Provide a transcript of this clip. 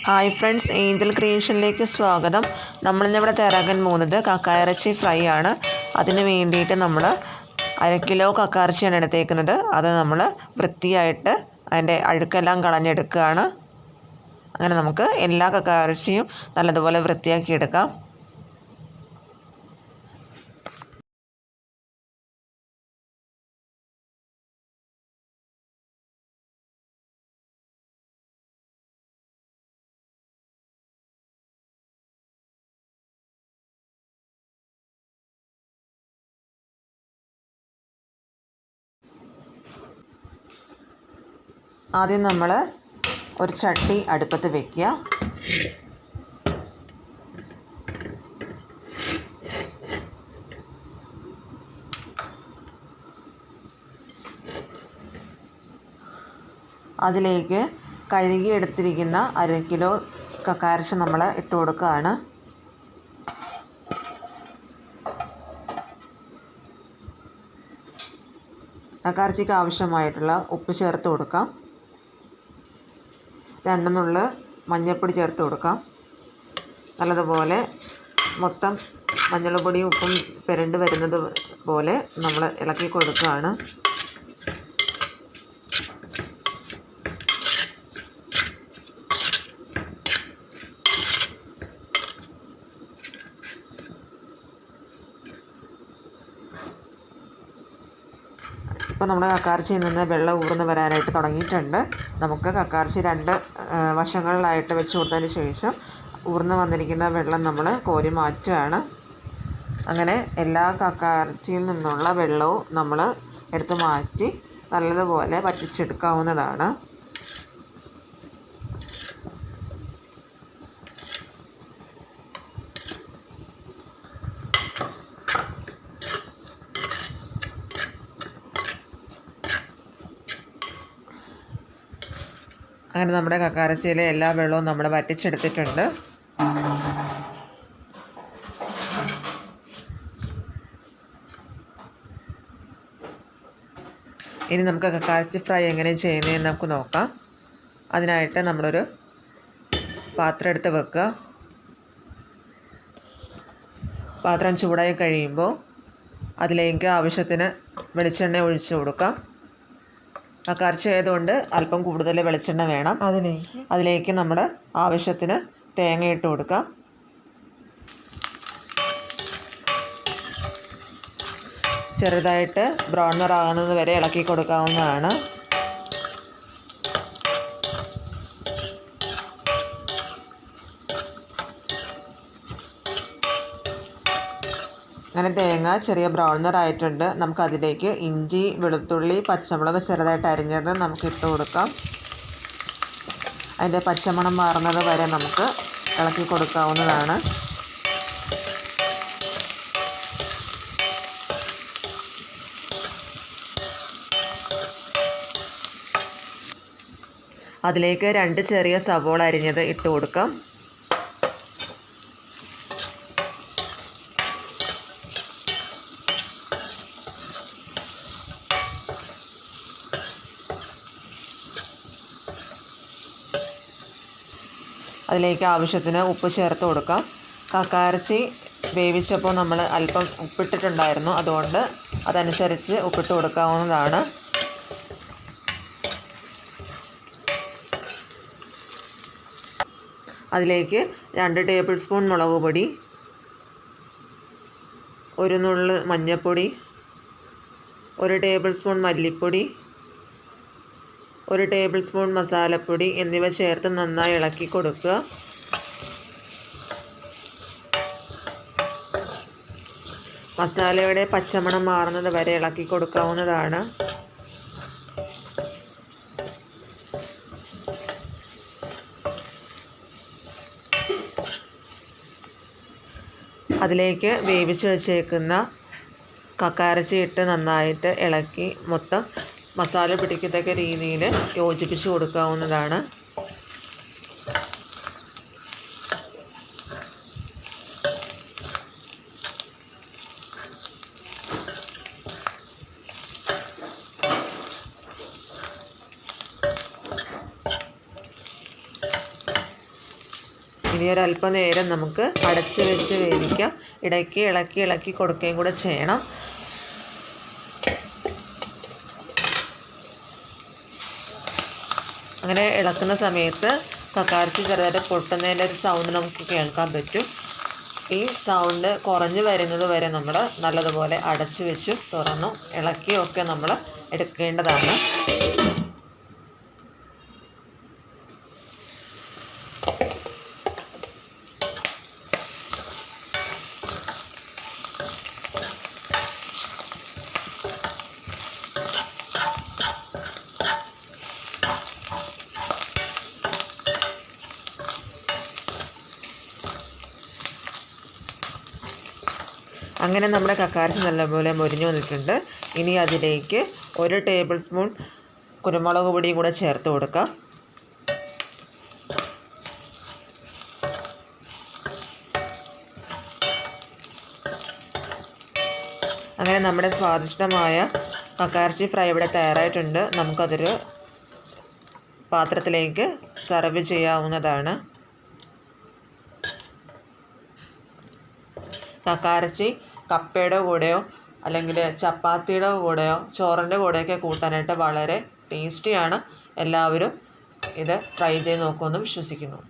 Hi friends, Angel ക്രിയേഷനിലേക്ക് സ്വാഗതം. നമ്മളിന്നിവിടെ തയ്യാറാക്കാൻ പോകുന്നത് കക്കായിറച്ചി ഫ്രൈ ആണ്. അതിന് വേണ്ടിയിട്ട് നമ്മൾ 1/2 കിലോ കക്കായിറച്ചിയാണ് എടുത്തേക്കുന്നത്. അത് നമ്മൾ വൃത്തിയായിട്ട് അതിൻ്റെ അഴുക്കെല്ലാം കളഞ്ഞെടുക്കുകയാണ്. അങ്ങനെ നമുക്ക് എല്ലാ കക്കായിറച്ചിയും നല്ലതുപോലെ വൃത്തിയാക്കി എടുക്കാം. ആദ്യം നമ്മൾ ഒരു ചട്ടി അടുപ്പത്ത് വയ്ക്കുക. അതിലേക്ക് കഴുകിയെടുത്തിരിക്കുന്ന 1/2 കിലോ കക്കായിറച്ചി നമ്മൾ ഇട്ട് കൊടുക്കുകയാണ്. കക്കായിറച്ചിക്ക് ആവശ്യമായിട്ടുള്ള ഉപ്പ് ചേർത്ത് കൊടുക്കാം. 2 നുള്ള് മഞ്ഞൾപ്പൊടി ചേർത്ത് കൊടുക്കാം. നല്ലതുപോലെ മൊത്തം മഞ്ഞൾപ്പൊടിയും ഉപ്പും പുരണ്ട് വരുന്നത് പോലെ നമ്മൾ ഇളക്കി കൊടുക്കുകയാണ്. ഇപ്പോൾ നമ്മുടെ കക്കായിറച്ചിയിൽ നിന്ന് വെള്ളം ഊർന്ന് വരാനായിട്ട് തുടങ്ങിയിട്ടുണ്ട്. നമുക്ക് കക്കായിറച്ചി 2 വശങ്ങളിലായിട്ട് വെച്ച് കൊടുത്തതിന് ശേഷം ഊർന്ന് വന്നിരിക്കുന്ന വെള്ളം നമ്മൾ കോരി മാറ്റുകയാണ്. അങ്ങനെ എല്ലാ കക്കായിറച്ചിയിൽ നിന്നുള്ള വെള്ളവും നമ്മൾ എടുത്ത് മാറ്റി നല്ലതുപോലെ വറ്റിച്ചെടുക്കാവുന്നതാണ്. അങ്ങനെ നമ്മുടെ കക്കായിറച്ചിയിലെ എല്ലാ വെള്ളവും നമ്മൾ വറ്റിച്ചെടുത്തിട്ടുണ്ട്. ഇനി നമുക്ക് കക്കായിറച്ചി ഫ്രൈ എങ്ങനെ ചെയ്യുന്നതെന്ന് നമുക്ക് നോക്കാം. അതിനായിട്ട് നമ്മളൊരു പാത്രം എടുത്ത് വെക്കുക. പാത്രം ചൂടായി കഴിയുമ്പോൾ അതിലേക്ക് ആവശ്യത്തിന് വെളിച്ചെണ്ണ ഒഴിച്ച് കൊടുക്കാം. കക്കായിറച്ചി ആയതുകൊണ്ട് അല്പം കൂടുതൽ വെളിച്ചെണ്ണ വേണം. അതിലേക്ക് നമ്മൾ ആവശ്യത്തിന് തേങ്ങ ഇട്ട് കൊടുക്കാം. ചെറുതായിട്ട് ബ്രൗൺ നിറാകുന്നത് വരെ ഇളക്കി കൊടുക്കാവുന്നതാണ്. അങ്ങനെ തേങ്ങ ചെറിയ ബ്രൗൺ നിറായിട്ടുണ്ട്. നമുക്കതിലേക്ക് ഇഞ്ചി, വെളുത്തുള്ളി, പച്ചമുളക് ചെറുതായിട്ട് അരിഞ്ഞത് നമുക്ക് ഇട്ട് കൊടുക്കാം. അതിൻ്റെ പച്ചമണം മാറുന്നത് വരെ നമുക്ക് ഇളക്കി കൊടുക്കാവുന്നതാണ്. അതിലേക്ക് 2 ചെറിയ സവോള അരിഞ്ഞത് ഇട്ട് കൊടുക്കാം. അതിലേക്ക് ആവശ്യത്തിന് ഉപ്പ് ചേർത്ത് കൊടുക്കാം. കക്കായിറച്ചി വേവിച്ചപ്പോൾ നമ്മൾ അല്പം ഉപ്പിട്ടിട്ടുണ്ടായിരുന്നു. അതുകൊണ്ട് അതനുസരിച്ച് ഉപ്പിട്ട് കൊടുക്കാവുന്നതാണ്. അതിലേക്ക് 2 ടേബിൾ സ്പൂൺ മുളക് പൊടി, 1 നുള്ള് മഞ്ഞൾപ്പൊടി, 1 ടേബിൾ സ്പൂൺ മല്ലിപ്പൊടി, 1 ടേബിൾ സ്പൂൺ മസാലപ്പൊടി എന്നിവ ചേർത്ത് നന്നായി ഇളക്കി കൊടുക്കുക. മസാലയുടെ പച്ചമണം മാറുന്നത് വരെ ഇളക്കി കൊടുക്കാവുന്നതാണ്. അതിലേക്ക് വേവിച്ച് വച്ചേക്കുന്ന കക്കായിറച്ചി ഇട്ട് നന്നായിട്ട് ഇളക്കി മൊത്തം മസാല പിടിക്കത്തക്ക രീതിയിൽ യോജിപ്പിച്ച് കൊടുക്കാവുന്നതാണ്. ഇനി ഒരല്പനേരം നമുക്ക് അടച്ച് വെച്ച് വേവിക്കാം. ഇടയ്ക്ക് ഇളക്കി കൊടുക്കുകയും കൂടെ ചെയ്യണം. അങ്ങനെ ഇളക്കുന്ന സമയത്ത് കക്കാർച്ചി ചെറുതായിട്ട് പൊട്ടുന്നതിൻ്റെ ഒരു സൗണ്ട് നമുക്ക് കേൾക്കാൻ പറ്റും. ഈ സൗണ്ട് കുറഞ്ഞു വരുന്നത് വരെ നമ്മൾ നല്ലതുപോലെ അടച്ചു വെച്ചു തുറന്നു ഇളക്കിയൊക്കെ നമ്മൾ എടുക്കേണ്ടതാണ്. അങ്ങനെ നമ്മുടെ കക്കാർച്ചി നല്ലപോലെ മൊരിഞ്ഞു വന്നിട്ടുണ്ട്. ഇനി അതിലേക്ക് 1 ടേബിൾ സ്പൂൺ കുരുമുളക് പൊടിയും കൂടെ ചേർത്ത് കൊടുക്കാം. അങ്ങനെ നമ്മുടെ സ്വാദിഷ്ടമായ കക്കാർച്ചി ഫ്രൈ ഇവിടെ തയ്യാറായിട്ടുണ്ട്. നമുക്കതൊരു പാത്രത്തിലേക്ക് സെർവ് ചെയ്യാവുന്നതാണ്. കക്കാർച്ചി കപ്പയുടെ കൂടെയോ അല്ലെങ്കിൽ ചപ്പാത്തിയുടെ കൂടെയോ ചോറിൻ്റെ കൂടെയൊക്കെ കൂട്ടാനായിട്ട് വളരെ ടേസ്റ്റിയാണ്. എല്ലാവരും ഇത് ട്രൈ ചെയ്ത് നോക്കുമെന്ന് വിശ്വസിക്കുന്നു.